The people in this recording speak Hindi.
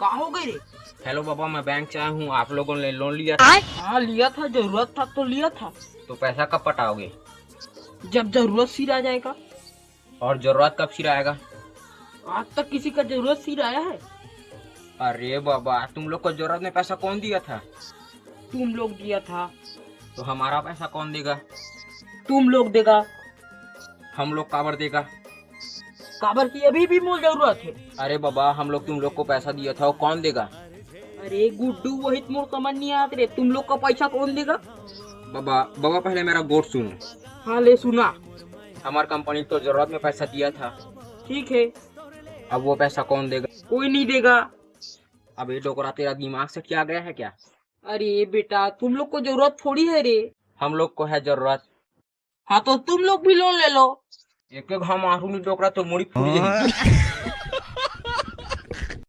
कहाँ हो गए रे? हेलो बाबा, मैं बैंक से आया हूँ। आप लोगों ने लोन लिया था? हाँ लिया था, जरूरत था तो लिया था। तो पैसा कब पटाओगे? जब जरूरत सिर आ जाएगा। और जरूरत कब फिर आएगा? आज तक किसी का जरूरत सिर आया है? अरे बाबा, तुम लोग को जरूरत में पैसा कौन दिया था? तुम लोग दिया था। तो हमारा पैसा कौन देगा? तुम लोग देगा। हम लोग काबर देगा? काबर की अभी भी मोल जरूरत है। अरे बाबा, हम लोग तुम लोग को पैसा दिया था, वो कौन देगा? अरे गुड्डू, वही मोर समझ नहीं आते रे, तुम लोग का पैसा कौन देगा? बाबा बाबा, पहले मेरा गोट सुनो। हाँ ले सुना। हमार कंपनी तो जरूरत में पैसा दिया था। ठीक है। अब वो पैसा कौन देगा? कोई नहीं देगा। अब ये डोकरा तेरा दिमाग से क्या गया है क्या? अरे बेटा, तुम लोग को जरूरत थोड़ी है रे। हम लोग को है जरूरत। हाँ तो तुम लोग भी लोन ले लो। एक एक हम आरू नहीं डोकरा तो मुड़ी फूट जाएगी।